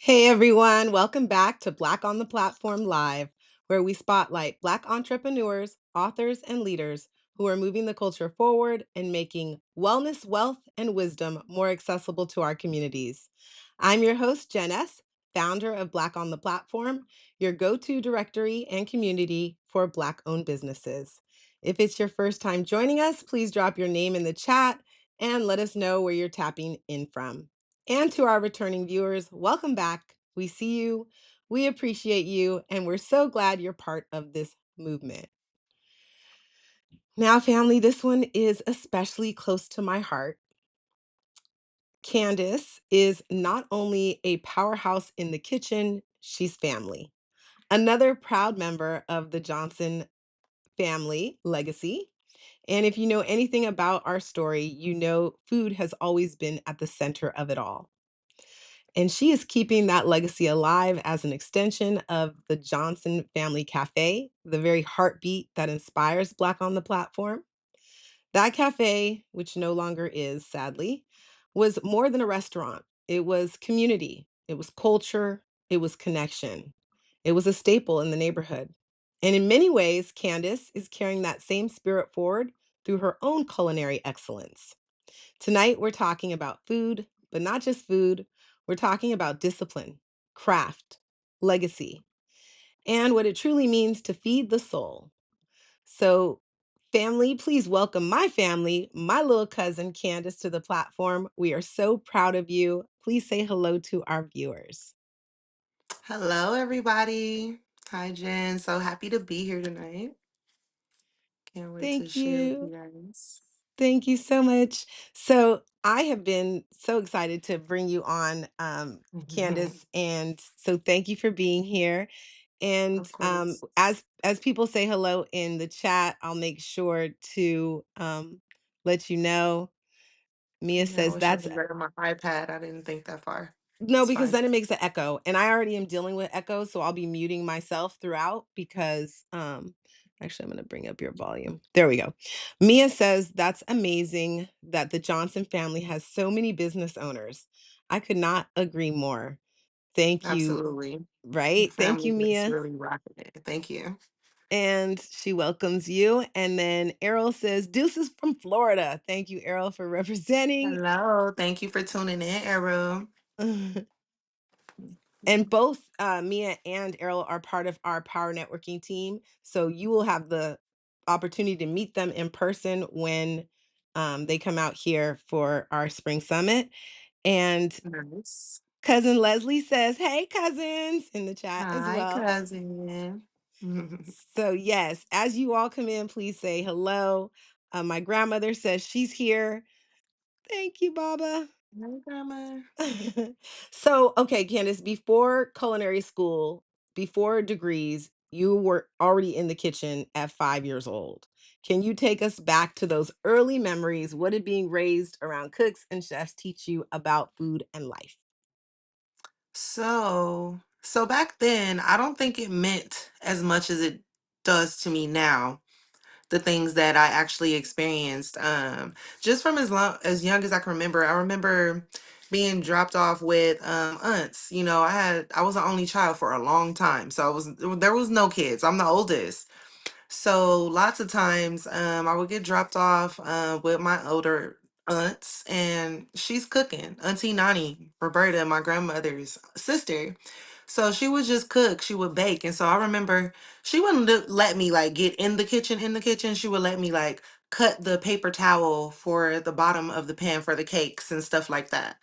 Hey everyone, welcome back to Black on the Platform Live, where we spotlight Black entrepreneurs, authors, and leaders who are moving the culture forward and making wellness, wealth, and wisdom more accessible to our communities. I'm your host, Jen S., founder of Black on the Platform, your go to directory and community for Black owned businesses. If it's your first time joining us, please drop your name in the chat and let us know where you're tapping in from. And to our returning viewers, welcome back. We see you, we appreciate you, and we're so glad you're part of this movement. Now, family, this one is especially close to my heart. Candace is not only a powerhouse in the kitchen, she's family. Another proud member of the Johnson family legacy. And if you know anything about our story, you know food has always been at the center of it all. And she is keeping that legacy alive as an extension of the Johnson Family Cafe, the very heartbeat that inspires Black on the Platform. That cafe, which no longer is, sadly, was more than a restaurant. It was community, it was culture, it was connection. It was a staple in the neighborhood. And in many ways, Candace is carrying that same spirit forward through her own culinary excellence. Tonight, we're talking about food, but not just food. We're talking about discipline, craft, legacy, and what it truly means to feed the soul. So, family, please welcome my family, my little cousin Candace, to the platform. We are so proud of you. Please say hello to our viewers. Hello, everybody. Hi, Jen. So happy to be here tonight. Can't wait to Thank share with you you. guys. Thank you so much. So, I have been so excited to bring you on, Candace. And so, thank you for being here. And Of course. as people say hello in the chat, I'll make sure to let you know. Mia Yeah, I says wish I that's was on my iPad. I didn't think that far. no, It's because fine. then it makes an echo. And I already am dealing with echo, so I'll be muting myself throughout because actually I'm gonna bring up your volume. There we go. Mia says that's amazing that the Johnson family has so many business owners. I could not agree more. Thank you. Absolutely. The Right. Thank family you, is Mia. really rocking it. Thank you. And she welcomes you. And then Errol says, Deuces from Florida. Thank you, Errol, for representing. Hello. Thank you for tuning in, Arrow. And both Mia and Errol are part of our Power Networking team. So you will have the opportunity to meet them in person when they come out here for our spring summit. And Nice. cousin Leslie says, Hey, cousins, in the chat as Hi, well. cousin. So, yes, as you all come in, please say hello. My grandmother says she's here. Thank you, Baba. Hi, Grandma. So, okay, Candace, before culinary school, before degrees, you were already in the kitchen at 5 years old. Can you take us back to those early memories? What did being raised around cooks and chefs teach you about food and life? So back then, I don't think it meant as much as it does to me now. The things that I actually experienced, just from as young as I can remember. I remember being dropped off with aunts. I was the only child for a long time, so there was no kids. I'm the oldest. So lots of times I would get dropped off with my older aunts, and she's cooking. Auntie Nani, Roberta, my grandmother's sister. So she would just cook, she would bake. And so I remember she wouldn't let me like get in the kitchen. She would let me like cut the paper towel for the bottom of the pan for the cakes and stuff like that.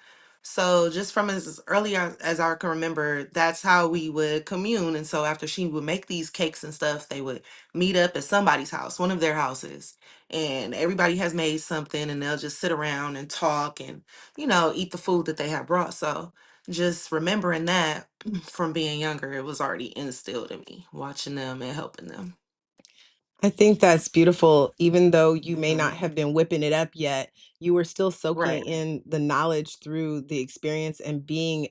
So just from as early as I can remember, that's how we would commune. And so after she would make these cakes and stuff, they would meet up at somebody's house, one of their houses. And everybody has made something, and they'll just sit around and talk and, eat the food that they have brought. So just remembering that from being younger, it was already instilled in me, watching them and helping them. I think that's beautiful. Even though you may not Mhm. have been whipping it up yet, you were still Right. soaking in the knowledge through the experience and being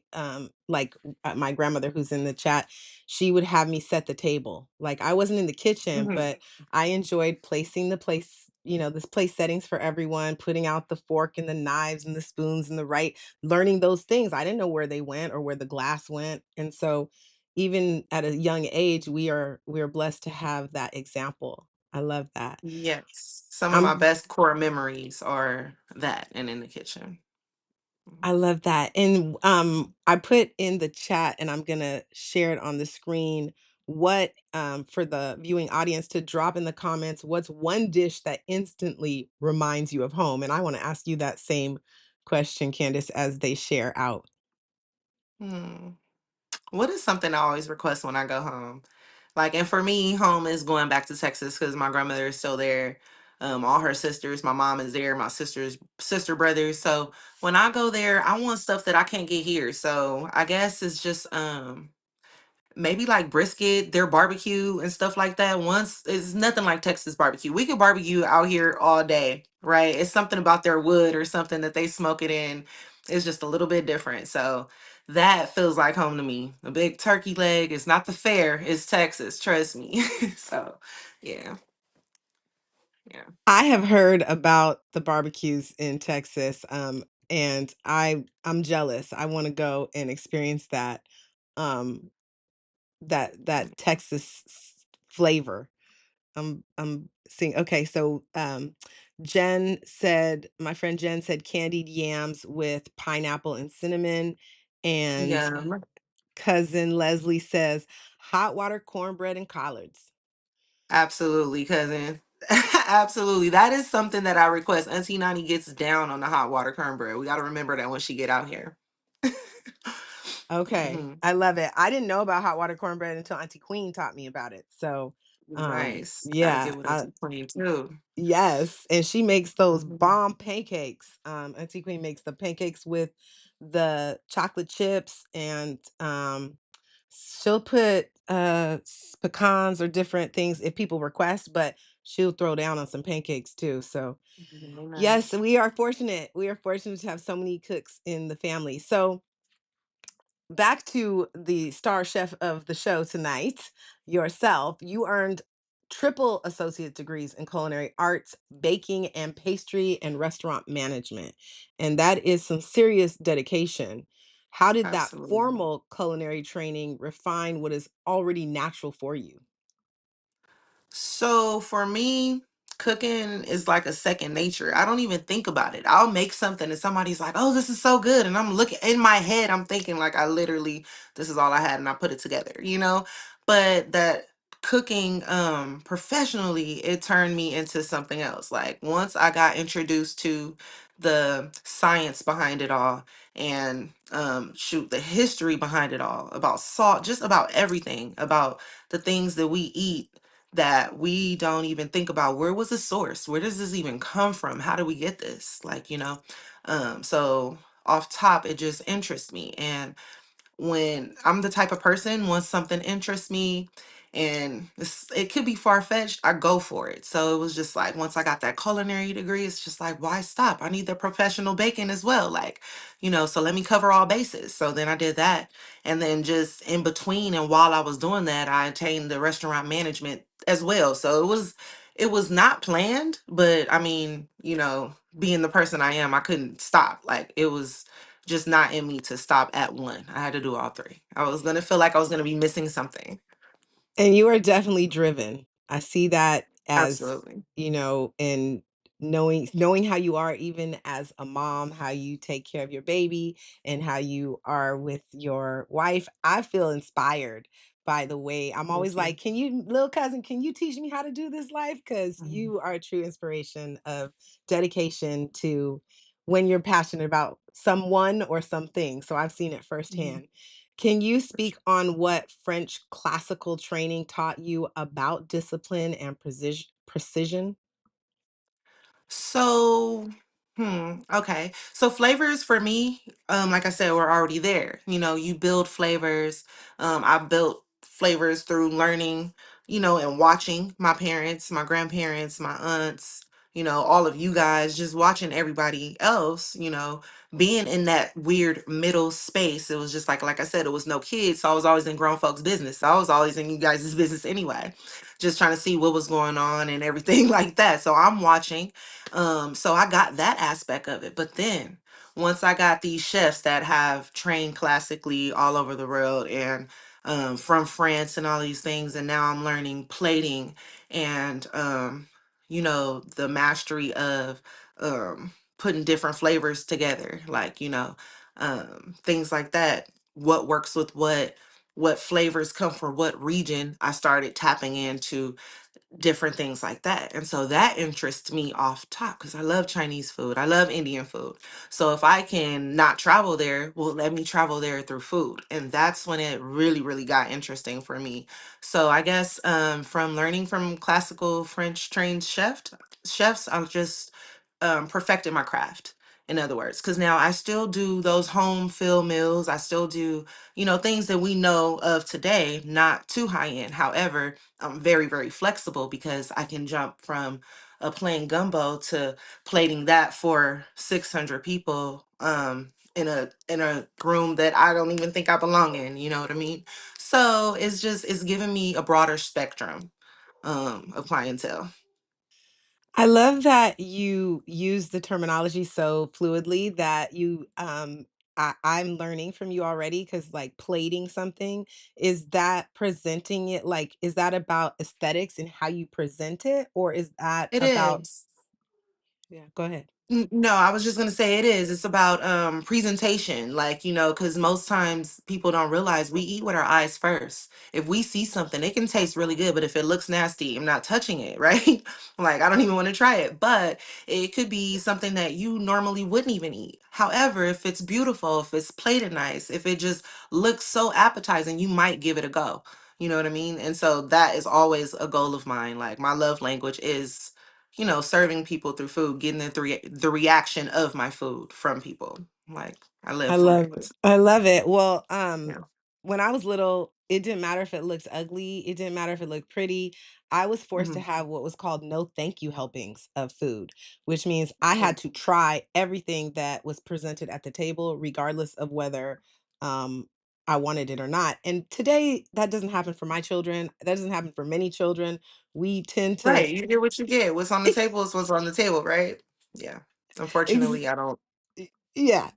like my grandmother who's in the chat, she would have me set the table. Like I wasn't in the kitchen, Mhm. but I enjoyed placing the place this place settings for everyone, putting out the fork and the knives and the spoons and the right, learning those things. I didn't know where they went or where the glass went. And so even at a young age, we are blessed to have that example. I love that. Yes. Some of my I'm best core memories are that and in the kitchen. I love that. And I put in the chat and I'm gonna share it on the screen what for the viewing audience to drop in the comments what's one dish that instantly reminds you of home. And I want to ask you that same question, Candace, as they share out. Hmm. What is something I always request when I go home? Like, and for me, home is going back to Texas because my grandmother is still there. All her sisters, my mom is there, my sister's sister brothers. So when I go there, I want stuff that I can't get here. So I guess it's just maybe like brisket, their barbecue and stuff like that. Once it's nothing like Texas barbecue. We could barbecue out here all day, right? It's something about their wood or something that they smoke it in. It's just a little bit different. So that feels like home to me. A big turkey leg. It's not the fair, it's Texas, trust me. So yeah, yeah. I have heard about the barbecues in Texas, and I'm jealous. I want to go and experience that, um, that Texas flavor. I'm seeing okay, so, Jen said my friend Jen said candied yams with pineapple and cinnamon, and Yeah, cousin Leslie says hot water cornbread and collards. absolutely, cousin. Absolutely. That is something that I request. Auntie Nani gets down on the hot water cornbread. We got to remember that when she get out here. Okay, Hmm. I love it. I didn't know about hot water cornbread until Auntie Queen taught me about it, so, Nice. Gotta yeah, get with Auntie Queen too. yes, and she makes those Mhm. bomb pancakes. Auntie Queen makes the pancakes with the chocolate chips, and she'll put pecans or different things if people request, but she'll throw down on some pancakes too. So Very yes, nice. we are fortunate. We are fortunate to have so many cooks in the family. So back to the star chef of the show tonight, yourself. You earned triple associate degrees in culinary arts, baking and pastry, and restaurant management. And that is some serious dedication. How did that Absolutely. formal culinary training refine what is already natural for you? So for me, cooking is like a second nature. I don't even think about it. I'll make something and somebody's like, "Oh, this is so good." And I'm looking in my head, I'm thinking like I literally this is all I had and I put it together, you know? But that cooking professionally, it turned me into something else. Like once I got introduced to the science behind it all and shoot the history behind it all about salt, just about everything, about the things that we eat that we don't even think about. Where was the source? Where does this even come from? How do we get this? Like, so off top, it just interests me. And when I'm the type of person, once something interests me and it could be far fetched, I go for it. So it was just like, once I got that culinary degree, it's just like, why stop? I need the professional baking as well. Like, so let me cover all bases. So then I did that. And then just in between and while I was doing that, I attained the restaurant management as well. So it was not planned, but I mean, being the person I am, I couldn't stop. Like it was just not in me to stop at one. I had to do all three. I was gonna feel like I was gonna be missing something. And you are definitely driven. I see that as, Absolutely. in knowing how you are even as a mom, how you take care of your baby and how you are with your wife. I feel inspired by the way. I'm Thank always you. like, "Can you little cousin, can you teach me how to do this life?" Cuz Mhm. you are a true inspiration of dedication to when you're passionate about someone or something. So I've seen it Mhm. firsthand. Can you For speak sure. on what French classical training taught you about discipline and precision? So, okay. So flavors for me, like I said, were already there. You build flavors. I built flavors through learning, and watching my parents, my grandparents, my aunts, all of you guys, just watching everybody else, being in that weird middle space. It was just like I said, it was no kids. So I was always in grown folks' business. So I was always in you guys' business anyway. just trying to see what was going on and everything like that. So I'm watching. So I got that aspect of it. But then once I got these chefs that have trained classically all over the world and from France and all these things, and now I'm learning plating and the mastery of putting different flavors together, like things like that. What works with what flavors come from what region. I started tapping into different things like that. And so that interests me off top because I love Chinese food. I love Indian food. So if I can not travel there, well, let me travel there through food. And that's when it really, really got interesting for me. So I guess from learning from classical French trained chefs, I've just perfected my craft. In other words, because now I still do those home fill meals. I still do, things that we know of today, not too high end. However, I'm very, very flexible because I can jump from a plain gumbo to plating that for 600 people in a room that I don't even think I belong in, you know what I mean? So it's giving me a broader spectrum of clientele. I love that you use the terminology so fluidly that I'm learning from you already because like plating something, is that presenting it like, is that about aesthetics and how you present it? Or is that It about, is. yeah, go ahead. No, I was just gonna say it is. It's about presentation, like, because most times people don't realize we eat with our eyes first. If we see something, it can taste really good, but if it looks nasty, I'm not touching it, right? Like I don't even want to try it. But it could be something that you normally wouldn't even eat. However, if it's beautiful, if it's plated nice, if it just looks so appetizing, you might give it a go. You know what I mean? And so that is always a goal of mine. Like my love language is serving people through food, getting the reaction of my food from people. Like I live I for love it. it. I love it. Well, Yeah. when I was little, it didn't matter if it looked ugly, it didn't matter if it looked pretty. I was forced to Hmm. have what was called no thank you helpings of food, which means I Okay. had to try everything that was presented at the table, regardless of whether um, I wanted it or not. And today, that doesn't happen for my children. That doesn't happen for many children. We tend to, Right. You get what you get. What's on the table is what's on the table, right? Yeah. ex- Unfortunately, I don't yeah.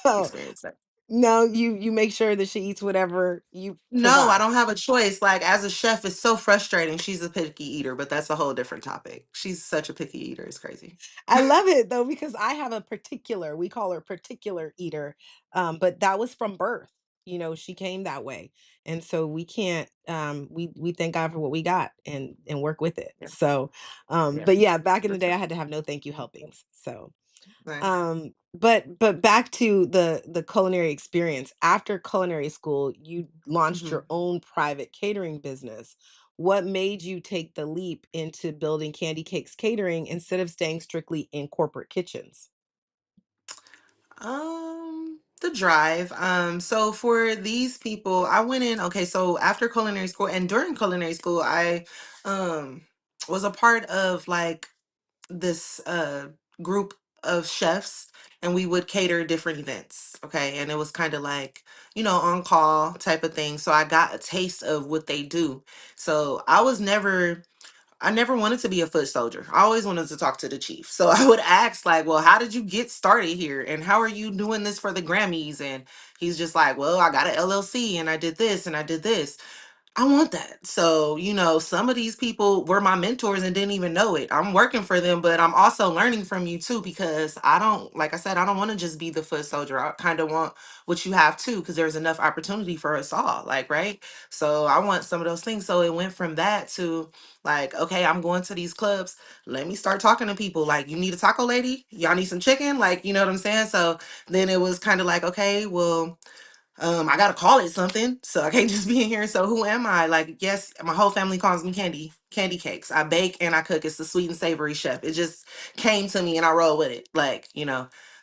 So experience that. no, you make sure that she eats whatever you No, I provide. don't have a choice. Like as a chef, it's so frustrating. She's a picky eater, but that's a whole different topic. She's such a picky eater. It's crazy. I love it though because I have a particular, we call her particular eater, but that was from birth. You know, she came that way, and so we can't. We thank God for what we got and work with it. Yeah. So, Yeah. but yeah, back in For the day, sure. I had to have no thank you helpings. So, Nice. but back to the culinary experience. After culinary school, you launched Hmm. your own private catering business. What made you take the leap into building CandiiCakes Catering instead of staying strictly in corporate kitchens? The drive. So for these people, I went in, okay, so after culinary school and during culinary school, I um was a part of like this group of chefs and we would cater different events, okay? And it was kind of like, on call type of thing. So I got a taste of what they do. So I never wanted to be a foot soldier. I always wanted to talk to the chief. So I would ask, like, well, how did you get started here? And how are you doing this for the Grammys? And he's just like, well, I got an LLC and I did this and I did this. I want that. So, some of these people were my mentors and didn't even know it. I'm working for them, but I'm also learning from you too because I don't, like I said, I don't want to just be the foot soldier. I kind of want what you have too because there's enough opportunity for us all, like, right? So I want some of those things. So it went from that to like, okay, I'm going to these clubs. Let me start talking to people. Like, you need a taco lady? Y'all need some chicken? Like, you know what I'm saying? So then it was kind of like, okay, well, I gotta call it something, so I can't just be in here. So who am I? Like, yes, my whole family calls me Candy Cakes. I bake and I cook. It's the sweet and savory chef. It just came to me and I roll with it. Like.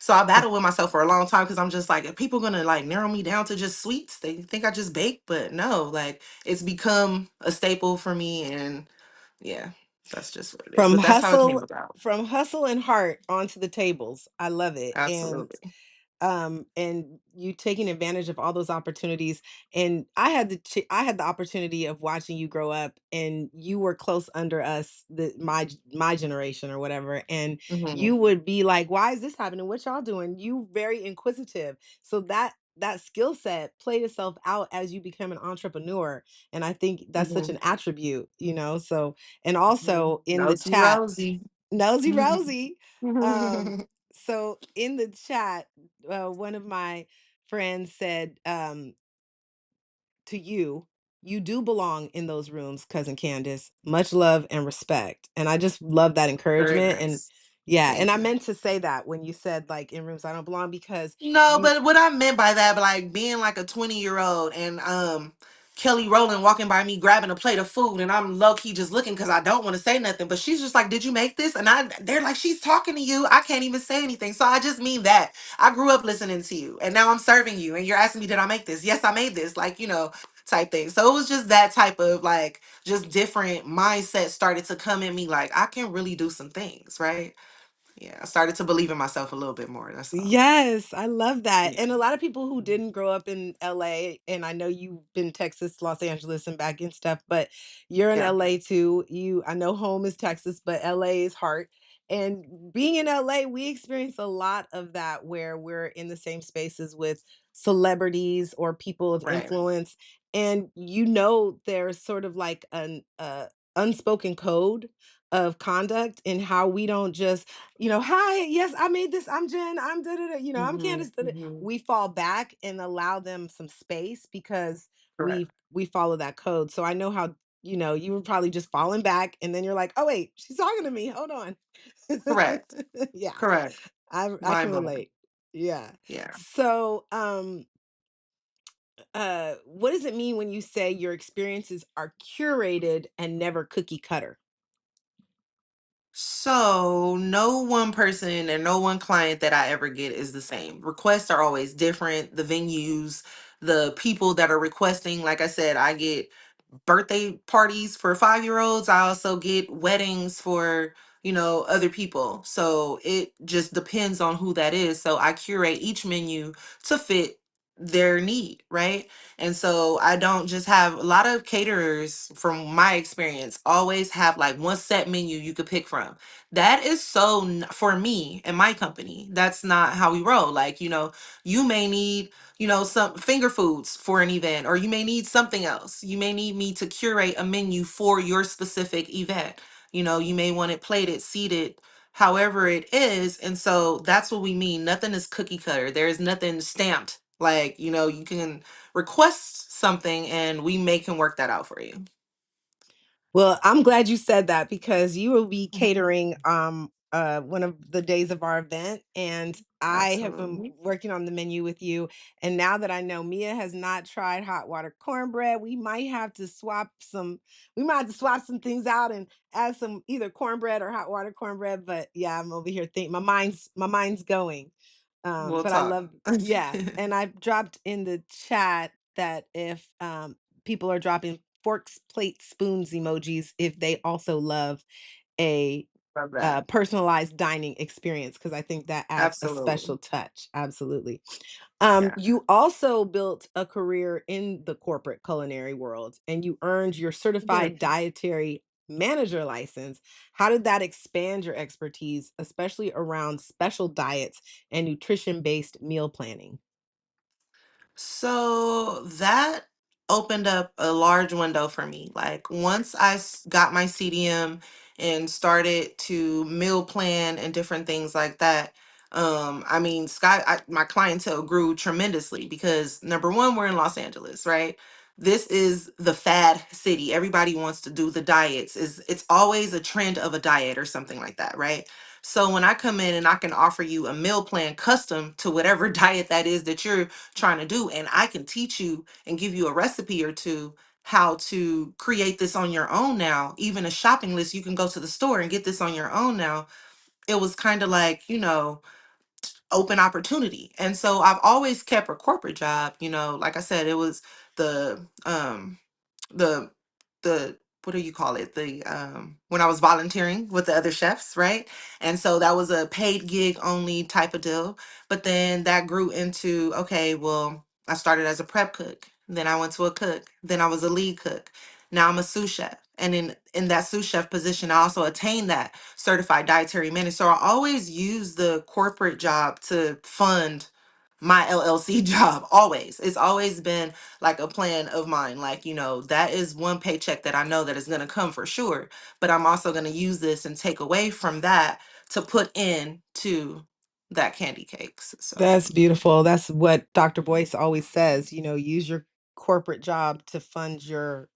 So I battle with myself for a long time because I'm just like, are people gonna like narrow me down to just sweets? They think I just bake, but no, like it's become a staple for me, and yeah, that's just what it is. From But that's how it came hustle, about. from hustle and heart onto the tables. I love it. And Absolutely. and you taking advantage of all those opportunities. And I had the opportunity of watching you grow up, and you were close under us, my generation or whatever. And you Mhm. would be like, "Why is this happening? What y'all doing?" You very inquisitive. So that skill set played itself out as you become an entrepreneur. And I think that's such Mhm. an attribute, you know. So, and Mhm. also in the Nosy chat, Rosie. nosy Rosie. Um, so in the chat, one of my friends said, to you, "You do belong in those rooms, cousin Candace. Much love and respect." And I just love that Very encouragement. And nice. yeah, and Thank I you. meant to say that when you said like in rooms I don't belong, because No, you but what I meant by that, like being like a 20-year-old and Kelly Rowland walking by me grabbing a plate of food and I'm low key just looking because I don't want to say nothing. But she's just like, "Did you make this?" And they're like, "She's talking to you." I can't even say anything. So I just mean that. I grew up listening to you and now I'm serving you and you're asking me, "Did I make this?" "Yes, I made this." Like, type thing. So it was just that type of like just different mindset started to come in me like I can really do some things, right? Yeah. I started to believe in myself a little bit more. That's all. Yes, I love that. Yeah. And a lot of people who didn't grow up in LA, and I know you've been Texas, Los Angeles, and back and stuff, but you're in Yeah. LA too. I know home is Texas, but LA is heart. And being in LA, we experience a lot of that where we're in the same spaces with celebrities or people of Right. influence. And you know, there's sort of like an unspoken code of conduct in how we don't just, "Hi, yes, I made this. I'm Jen. I'm da da da. I'm Mhm, Candace." Da, da." mhm. We fall back and allow them some space because Correct. we follow that code. So I know how, you were probably just falling back, and then you're like, "Oh wait, she's talking to me. Hold on." Correct. Yeah, Correct. I can Mind blowing. relate. Yeah. Yeah. So, what does it mean when you say your experiences are curated and never cookie cutter? So no one person and no one client that I ever get is the same. Requests are always different. The venues, the people that are requesting, like I said, I get birthday parties for 5 year olds. I also get weddings for, other people. So it just depends on who that is. So I curate each menu to fit their need, right? And so I don't just have a lot of caterers, from my experience, always have like one set menu you could pick from. That is for me and my company. That's not how we roll. Like, you may need some finger foods for an event, or you may need something else. You may need me to curate a menu for your specific event. You may want it plated, seated, however it is. And so that's what we mean. Nothing is cookie cutter. There is nothing stamped. Like, you can request something and we can work that out for you. Well, I'm glad you said that because you will be Mhm. catering one of the days of our event, and I have been Absolutely. working on the menu with you. And now that I know Mia has not tried hot water cornbread, we might have to swap some things out and add some either cornbread or hot water cornbread. But yeah, I'm over here thinking my mind's going. We'll But I talk. love, yeah. And I've dropped in the chat that if people are dropping forks, plates, spoons emojis if they also love a Love that. personalized dining experience, because I think that adds a Absolutely. special touch. Absolutely. Yeah. You also built a career in the corporate culinary world, and you earned your Yeah. certified dietary manager license. How did that expand your expertise, especially around special diets and nutrition based meal planning? So that opened up a large window for me. Like once got my CDM and started to meal plan and different things like that. I mean, my clientele grew tremendously because number one, we're in Los Angeles, right? This is the fad city. Everybody wants to do the diets. It's always a trend of a diet or something like that, right? So when I come in and I can offer you a meal plan custom to whatever diet that is that you're trying to do, and I can teach you and give you a recipe or two how to create this on your own now, even a shopping list, you can go to the store and get this on your own now. It was kind of like, open opportunity. And so I've always kept a corporate job. Like I said, it was the the the what do you call it? The when I was volunteering with the other chefs, right? And so that was a paid gig only type of deal. But then that grew into, okay, well, I started as a prep cook, then I went to a cook, then I was a lead cook. Now I'm a sous chef. And in that sous chef position, I also attained that certified dietary manager. So I always use the corporate job to fund my LLC job. Always. It's always been like a plan of mine. Like, that is one paycheck that I know that is going to come for sure. But I'm also going to use this and take away from that to put in to that candy cakes. So, That's beautiful. That's what Dr. Boyce always says, use your corporate job to fund your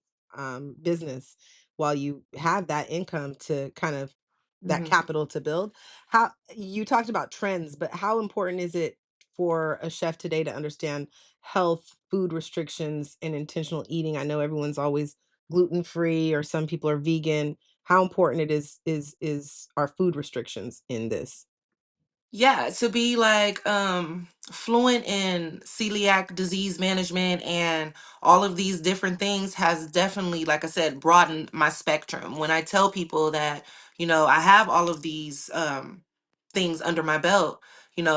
business while you have that income to kind of that mhm. capital to build. How you talked about trends, but how important is it for a chef today to understand health, food restrictions, and intentional eating? I know everyone's always gluten free or some people are vegan. How important it is our food restrictions in this? Yeah, to be like fluent in celiac disease management and all of these different things has definitely, like I said, broadened my spectrum. When I tell people that, I have all of these things under my belt,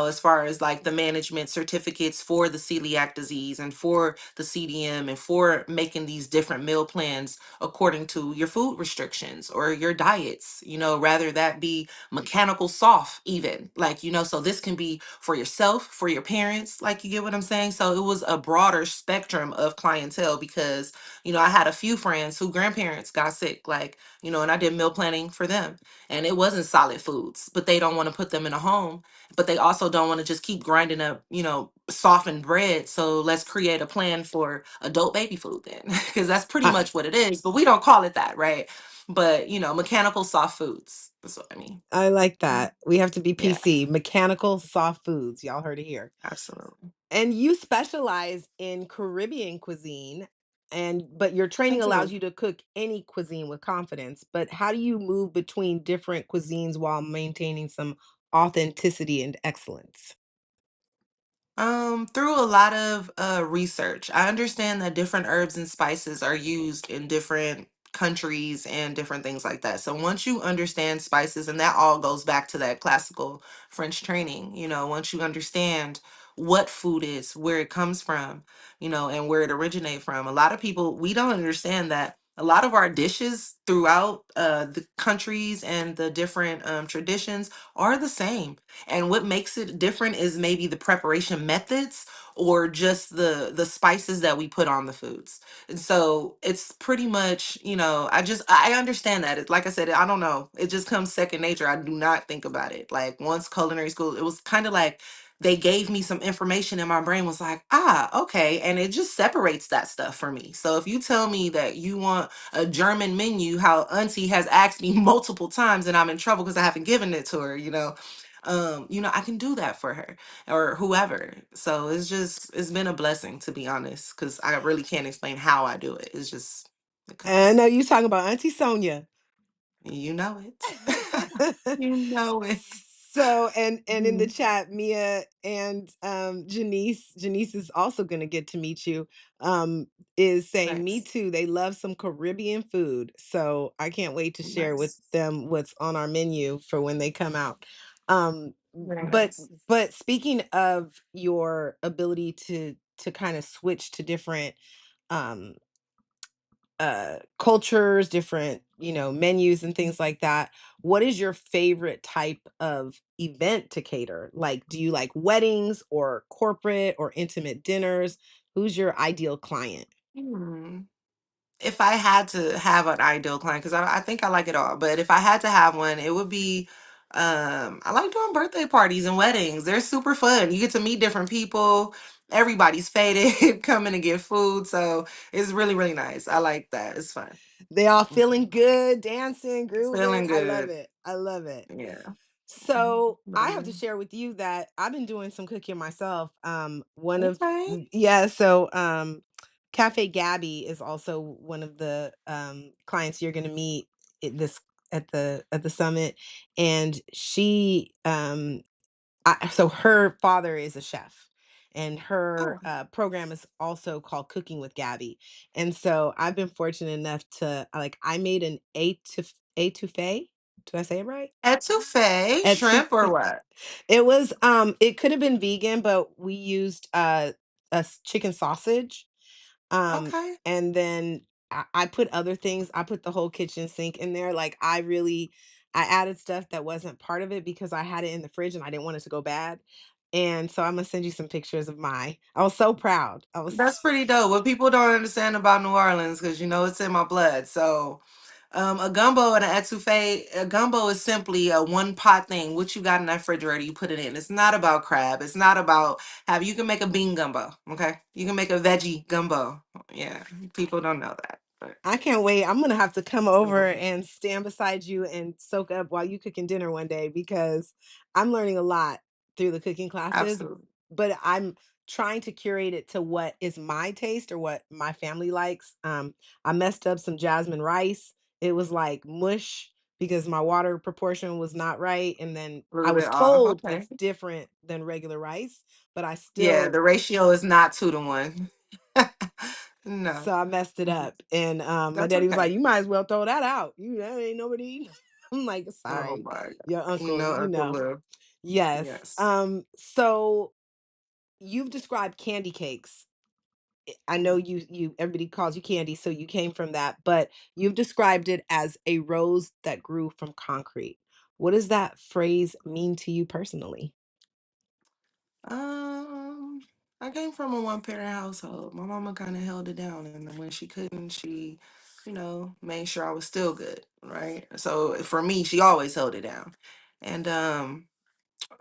as far as like the management certificates for the celiac disease and for the CDM and for making these different meal plans according to your food restrictions or your diets, rather that be mechanical soft even, like, so this can be for yourself, for your parents, like, you get what I'm saying? So it was a broader spectrum of clientele because, I had a few friends who grandparents got sick, like, and I did meal planning for them, and it wasn't solid foods, but they don't want to put them in a home, but they also don't want to just keep grinding up, softened bread. So let's create a plan for adult baby food then, because that's pretty much what it is, but we don't call it that, right? But mechanical soft foods. That's what I mean. I like Mm, that. We have to be yeah, PC, mechanical soft foods. Y'all heard it here. absolutely. And you specialize in Caribbean cuisine but your I training allows do. you to cook any cuisine with confidence. But how do you move between different cuisines while maintaining some authenticity and excellence? Through a lot of research, I understand that different herbs and spices are used in different countries and different things like that. So once you understand spices, and that all goes back to that classical French training, once you understand what food is, where it comes from, and where it originates from. A lot of people, we don't understand that a lot of our dishes throughout the countries and the different traditions are the same, and what makes it different is maybe the preparation methods or just the spices that we put on the foods. And so it's pretty much, I understand that. Like I said, I don't know. It just comes second nature. I do not think about it. Like once culinary school, it was kind of like they gave me some information and my brain was like, okay. And it just separates that stuff for me. So if you tell me that you want a German menu, how Auntie has asked me multiple times and I'm in trouble because I haven't given it to her, I can do that for her or whoever. So it's been a blessing, to be honest, because I really can't explain how I do it. It's just it And I comes. know you talking about Auntie Sonia. You know it. You know it. So, and in the Mhm. chat, Mia and Janice is also gonna get to meet you, is saying, "Me Nice. too, they love some Caribbean food." So I can't wait to share with Nice. them what's on our menu for when they come out. Um, Very but nice. but speaking of your ability to kind of switch to different um cultures, different, menus and things like that. What is your favorite type of event to cater? Like, do you like weddings or corporate or intimate dinners? Who's your ideal client? Hmm. If I had to have an ideal client, because I think I like it all, but if I had to have one, it would be I like doing birthday parties and weddings. They're super fun. You get to meet different people. Everybody's faded, coming to get food. So it's really, really nice. I like that. It's fun. They all Mhm. feeling good, dancing, grooving. Feeling I love good. it. I love it. Yeah. So But I have to share with you that I've been doing some cooking myself. One of okay. yeah, so Cafe Gabby is also one of the clients you're going to meet at this at the summit, and she so her father is a chef, and her Oh, program is also called Cooking with Gabby. And so I've been fortunate enough to like I made an etouffee. Did I say it right? etouffee, shrimp or Etouffee. what? It was it could have been vegan, but we used chicken sausage. Um, Okay. and then I put other things. I put the whole kitchen sink in there. Like I added stuff that wasn't part of it because I had it in the fridge and I didn't want it to go bad. And so I'm gonna send you some pictures of my. I was so proud. I was That's pretty dope. What people don't understand about New Orleans, because you know it's in my blood. So, a gumbo and an etouffee. A gumbo is simply a one pot thing. What you got in that refrigerator, you put it in. It's not about crab. It's not about have. You can make a bean gumbo. Okay, you can make a veggie gumbo. Yeah, people don't know that, but I can't wait. I'm gonna have to come it's over important. and stand beside you and soak up while you cooking dinner one day because I'm learning a lot through the cooking classes, Absolutely. but I'm trying to curate it to what is my taste or what my family likes. I messed up some jasmine rice. It was like mush because my water proportion was not right. And then A I little was bit off. told Okay. it's different than regular rice, but I Yeah, still the ratio is not 2 to 1. No, so I messed it up, and, my that's daddy was like, okay. "You might as well throw that out. You that ain't nobody eating." I'm like, Oh "Sorry, my your God. You uncle, know, you Uncle know." Lou. Yes. Yes. So you've described candy cakes. I know Mhm. you everybody calls you Candy, so you came from that, but you've described it as a rose that grew from concrete. What does that phrase mean to you personally? Um, I came from a one-parent household. My mama kind of held it down, and then when she couldn't, she, made sure I was still good, right? So for me, she always held it down, and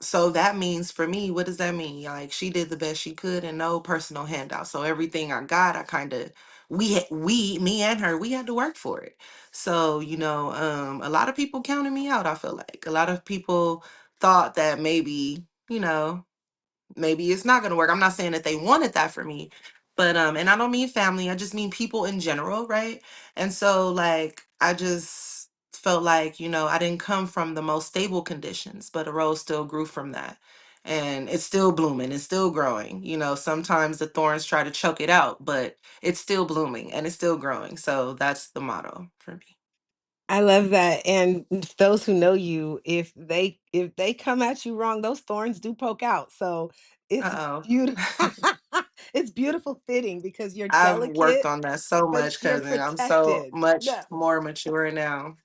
so that means for me, what does that mean? Like she did the best she could, and no personal handout. So everything I got, I kind of me and her, we had to work for it. So a lot of people counted me out. I feel like a lot of people thought that maybe it's not going to work. I'm not saying that they wanted that for me, but and I don't mean family, I just mean people in general, right? And so like I just felt like, I didn't come from the most stable conditions, but a rose still grew from that. And it's still blooming, it's still growing. Sometimes the thorns try to choke it out, but it's still blooming and it's still growing. So that's the motto for me. I love that, and those who know you, if they come at you wrong, those thorns do poke out, so it's Uh-oh. beautiful. It's beautiful fitting because you're I've worked delicate, on that so but much, you're cousin. I'm so protected. much No, more mature now.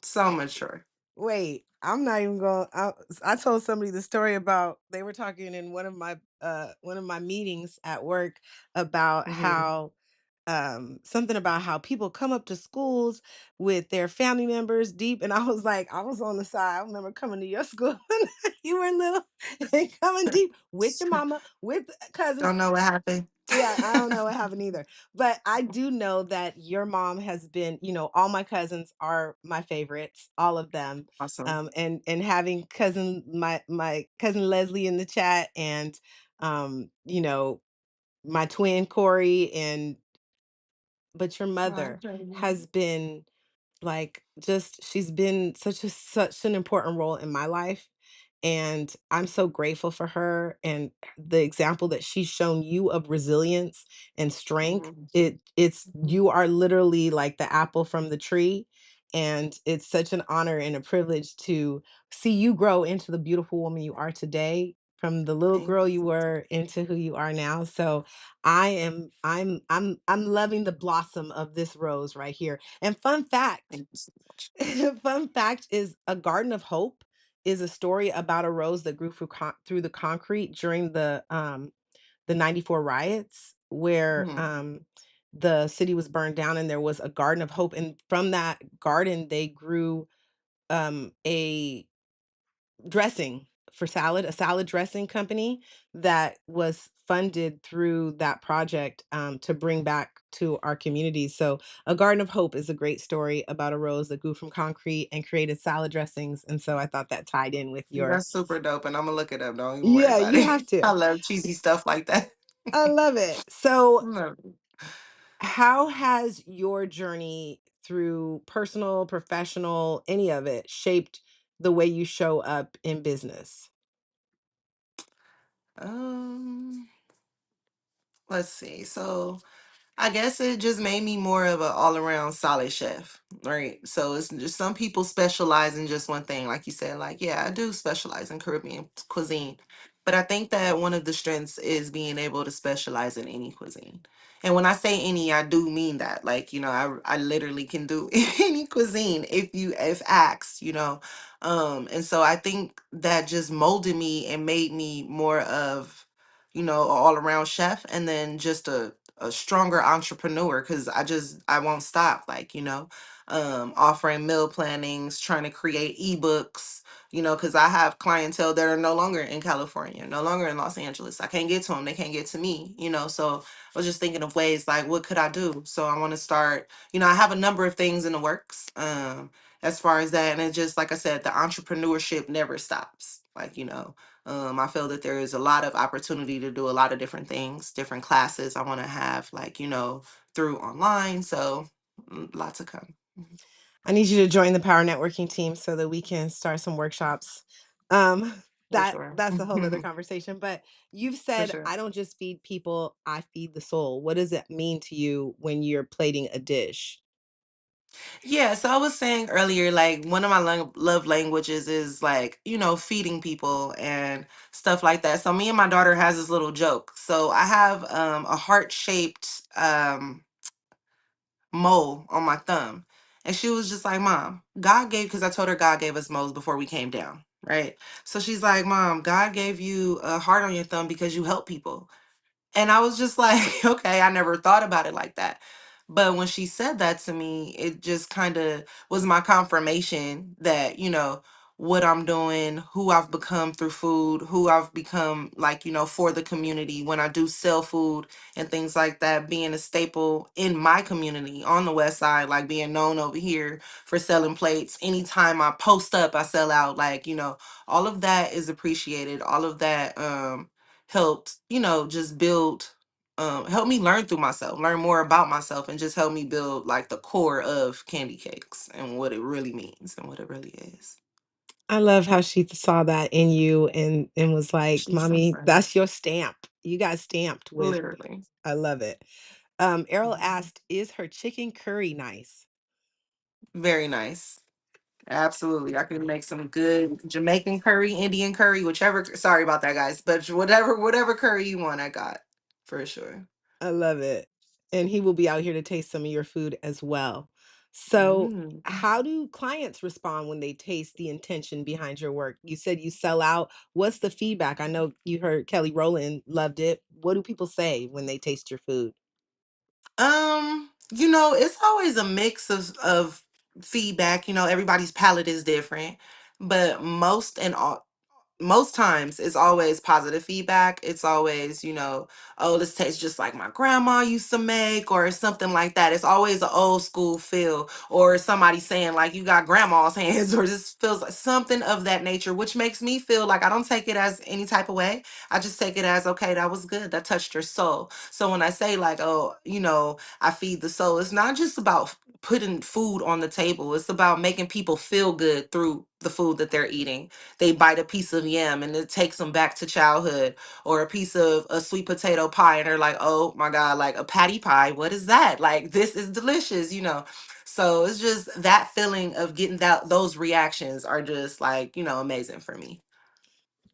So mature. wait, I'm not even going I told somebody the story about they were talking in one of my meetings at work about Hmm. how something about how people come up to schools with their family members deep, and I was like, I was on the side. I remember coming to your school when you were little and coming deep with your mama, with cousins. Don't know what happened. Yeah, I don't know what happened either. But I do know that your mom has been, all my cousins are my favorites, all of them. Awesome. And having my cousin Leslie in the chat and my twin Corey, and but your Wow, mother Jamie. has been like, just she's been such an important role in my life, and I'm so grateful for her and the example that she's shown you of resilience and strength. Mhm, It's mhm. you are literally like the apple from the tree, and it's such an honor and a privilege to see you grow into the beautiful woman you are today, from the little Thank girl you you so were into who you are now. So I'm loving the blossom of this rose right here. And fun fact, thank you so much. fun fact is A Garden of Hope is a story about a rose that grew through the concrete during the 94 riots where Mhm. the city was burned down, and there was a garden of hope, and from that garden they grew a dressing for salad, a salad dressing company that was funded through that project, to bring back to our communities. So, A Garden of Hope is a great story about a rose that grew from concrete and created salad dressings. And so I thought that tied in with your. That's super dope, and I'm gonna look it up. Don't even worry Yeah, about you it. have I to. love cheesy stuff like that. I love it. So, Love it. how has your journey through personal, professional, any of it shaped the way you show up in business? Um, let's see. So I guess it just made me more of an all around solid chef, right? So it's just some people specialize in just one thing, like you said. Like, yeah, I do specialize in Caribbean cuisine, but I think that one of the strengths is being able to specialize in any cuisine. And when I say any, I do mean that. Like, I literally can do any cuisine if asked, And so I think that just molded me and made me more of, an all around chef, and then just a stronger entrepreneur, because I won't stop, like, offering meal plannings, trying to create ebooks, because I have clientele that are no longer in California, no longer in Los Angeles. I can't get to them, they can't get to me, so I was just thinking of ways like, what could I do? So I want to start, I have a number of things in the works, as far as that. And it just, like I said, the entrepreneurship never stops, like, I feel that there is a lot of opportunity to do a lot of different things, different classes I want to have, like, through online. So, lots to come. Mhm. I need you to join the Power Networking team so that we can start some workshops. For That sure. that's a whole nother conversation. But you've For said, sure. I don't just feed people, I feed the soul. What does it mean to you when you're plating a dish? Yeah. So, I was saying earlier, like, one of my love languages is, like, feeding people and stuff like that. So, me and my daughter has this little joke. So, I have a heart shaped mole on my thumb. And she was just like, Mom, God gave, because I told her God gave us moles before we came down, right? So she's like, Mom, God gave you a heart on your thumb because you help people. And I was just like, okay, I never thought about it like that. But when she said that to me, it just kind of was my confirmation that, what I'm doing, who I've become through food, who I've become, like, for the community when I do sell food and things like that, being a staple in my community on the West Side, like being known over here for selling plates. Anytime I post up, I sell out, like, all of that is appreciated. All of that, helped, just build, help me learn through myself, learn more about myself, and just help me build, like, the core of candy cakes and what it really means and what it really is. I love how she saw that in you and was like, She's so "Mommy, funny. that's your stamp. You got stamped with." Literally. I love it. Errol Mhm. asked, "Is her chicken curry nice?" Very nice. Absolutely. I can make some good Jamaican curry, Indian curry, whichever. Sorry about that, guys, but whatever curry you want, I got for sure. I love it. And he will be out here to taste some of your food as well. So, Mm. how do clients respond when they taste the intention behind your work? You said you sell out. What's the feedback? I know you heard Kelly Rowland loved it. What do people say when they taste your food? It's always a mix of feedback. Everybody's palate is different, but most times it's always positive feedback. It's always, oh, this tastes just like my grandma used to make, or something like that. It's always an old school feel, or somebody saying, like, you got grandma's hands, or just feels like something of that nature, which makes me feel like I don't take it as any type of way. I just take it as, okay, that was good. That touched your soul. So when I say, like, oh, I feed the soul, it's not just about putting food on the table. It's about making people feel good through the food that they're eating. They bite a piece of yam and it takes them back to childhood, or a piece of a sweet potato pie and they're like, oh my God, like a patty pie, what is that? Like, this is delicious. So it's just that feeling of getting those reactions are just, like, amazing for me.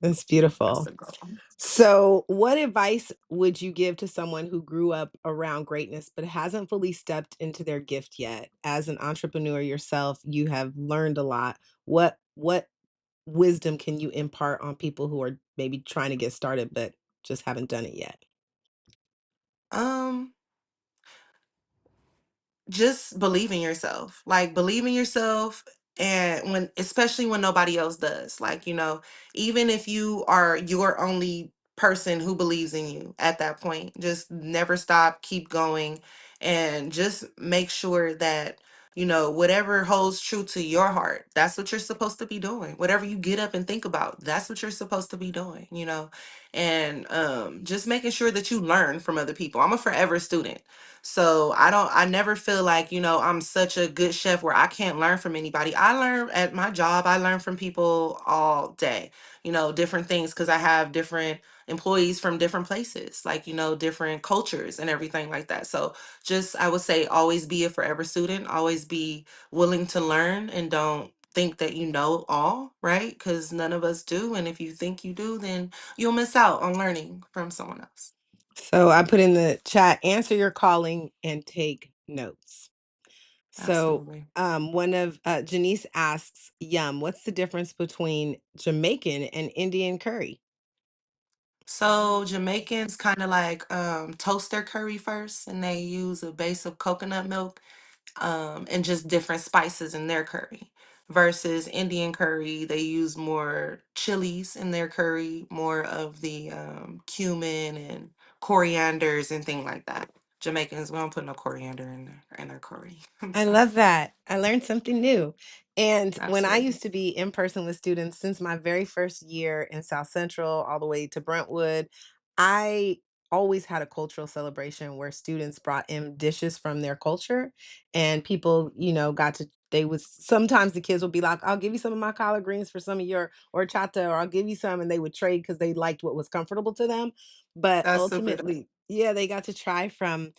That's That's beautiful. the goal. So, what advice would you give to someone who grew up around greatness but hasn't fully stepped into their gift yet? As an entrepreneur yourself, you have learned a lot. What wisdom can you impart on people who are maybe trying to get started but just haven't done it yet? um just believe in yourself, like, believe in yourself. And when, especially when nobody else does, like, even if you are your only person who believes in you at that point, just never stop, keep going. And just make sure that, whatever holds true to your heart, that's what you're supposed to be doing. Whatever you get up and think about, that's what you're supposed to be doing. And just making sure that you learn from other people. I'm a forever student, so I never feel like, I'm such a good chef where I can't learn from anybody. I learn at my job, I learn from people all day, different things, because I have different employees from different places, like, different cultures and everything like that. So just, I would say, always be a forever student, always be willing to learn, and don't think that you know all, right? Because none of us do. And if you think you do, then you'll miss out on learning from someone else. So I put in the chat, answer your calling and take notes. So Absolutely. one of Janice asks, Yum, what's the difference between Jamaican and Indian curry? So Jamaicans kind of like toast their curry first, and they use a base of coconut milk, and just different spices in their curry. Versus Indian curry, they use more chilies in their curry, more of the cumin and corianders and things like that. Jamaicans, we don't put no coriander in their curry. I'm I sorry. love that. I learned something new. And when I Absolutely. used to be in person with students since my very first year in South Central all the way to Brentwood, I always had a cultural celebration where students brought in dishes from their culture and people, got to they was sometimes the kids would be like, I'll give you some of my collard greens for some of your horchata, or I'll give you some, and they would trade because they liked what was comfortable to them. But That's super dope. ultimately, yeah, they got to try from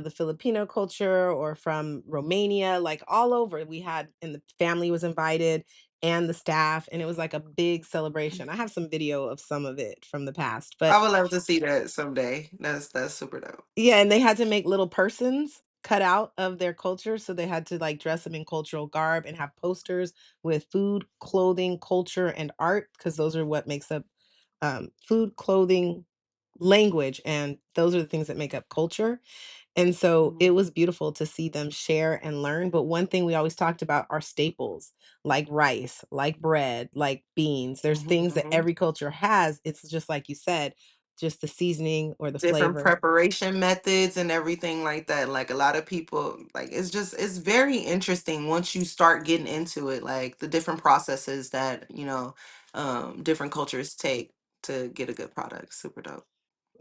the Filipino culture or from Romania, like all over. We had, and the family was invited and the staff, and it was like a big celebration. I have some video of some of it from the past, but I would love to see that someday. That's super dope. yeah, and they had to make little persons cut out of their culture. So they had to like dress them in cultural garb and have posters with food, clothing, culture, and art, because those are what makes up food, clothing, language, and those are the things that make up culture. And so it Mhm. was beautiful to see them share and learn. But one thing we always talked about are staples, like rice, like bread, like beans. There's things that Mhm. every culture has. It's just like you said, just the seasoning or the Different flavor. preparation methods and everything like that. Like, a lot of people, like, it's very interesting once you start getting into it, like the different processes that, different cultures take to get a good product. Super dope.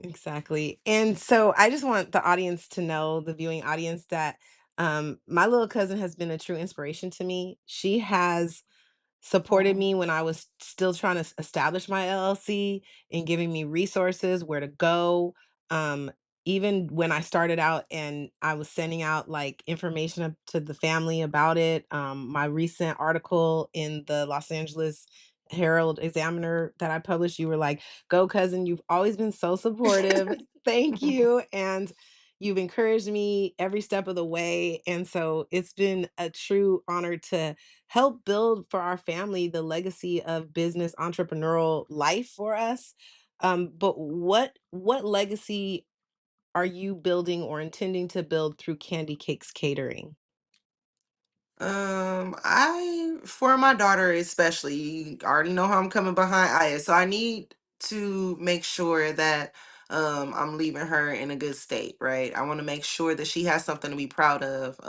Exactly. And so I just want the audience to know, the viewing audience, that my little cousin has been a true inspiration to me. She has supported Oh, me when I was still trying to establish my LLC and giving me resources, where to go. Um, Even when I started out and I was sending out like information to the family about it. My recent article in the Los Angeles Herald Examiner that I published, you were like, go cousin, you've always been so supportive. Thank you. And you've encouraged me every step of the way. And so it's been a true honor to help build for our family the legacy of business entrepreneurial life for us. But what legacy are you building or intending to build through Candy Cakes Catering? I for my daughter especially, you already know how I'm coming behind Aya, so I need to make sure that I'm leaving her in a good state, right? I want to make sure that she has something to be proud of,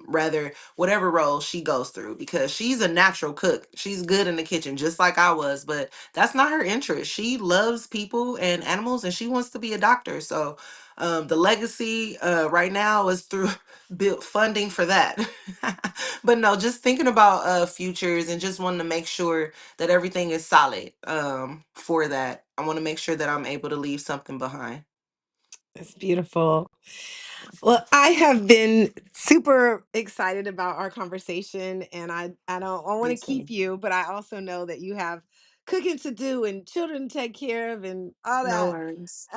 rather whatever role she goes through, because she's a natural cook. She's good in the kitchen, just like I was, but that's not her interest. She loves people and animals, and she wants to be a doctor. So, the legacy right now is through build funding for that. But no, just thinking about futures and just wanting to make sure that everything is solid for that. I want to make sure that I'm able to leave something behind. It's beautiful. Well, I have been super excited about our conversation, and I want Me to keep too. you, but I also know that you have cooking to do and children to take care of and all No that. worries.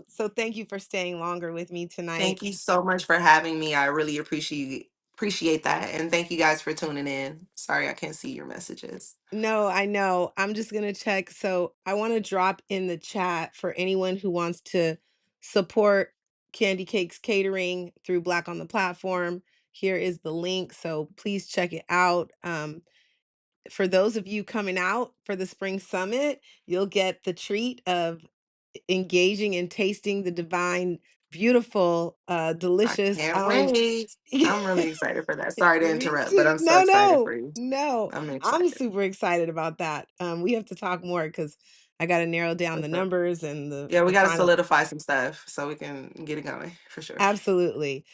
So thank you for staying longer with me tonight. Thank you so much for having me. I really appreciate that. And thank you guys for tuning in. Sorry I can't see your messages. No, I know. I'm just gonna check. So I want to drop in the chat for anyone who wants to support Candy Cakes Catering through Black on the Platform. Here is the link. So please check it out. For those of you coming out for the spring summit, you'll get the treat of engaging and tasting the divine, beautiful, I delicious. can't wait. I'm really excited for that. Sorry to Me interrupt, but too. I'm so No, excited for no, you. no. I'm I'm excited. super excited about that. We have to talk more because I got to narrow down For the sure. numbers and Yeah, we the got to final. solidify some stuff so we can get it going for sure. Absolutely.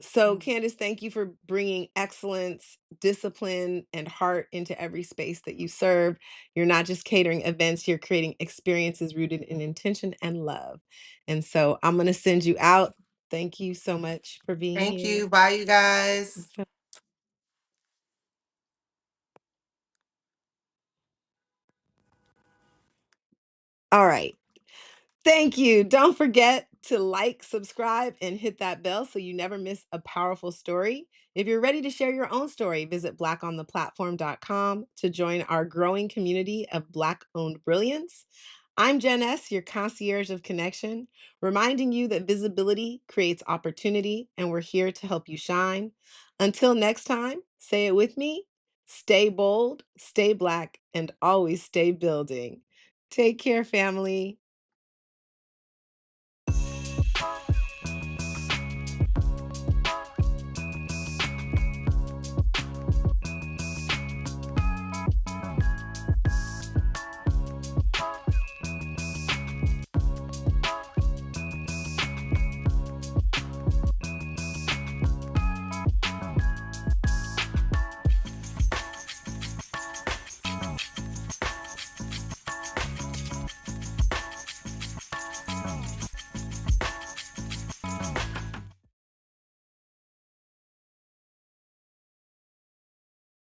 So, Candace, thank you for bringing excellence, discipline, and heart into every space that you serve. You're not just catering events, you're creating experiences rooted in intention and love. And so I'm going to send you out. Thank you so much for being Thank here. you. Bye, you guys. All right. Thank you. Don't forget to like, subscribe, and hit that bell so you never miss a powerful story. If you're ready to share your own story, visit blackontheplatform.com to join our growing community of Black owned brilliance. I'm Jen S., your concierge of connection, reminding you that visibility creates opportunity, and we're here to help you shine. Until next time, say it with me, stay bold, stay Black, and always stay building. Take care, family.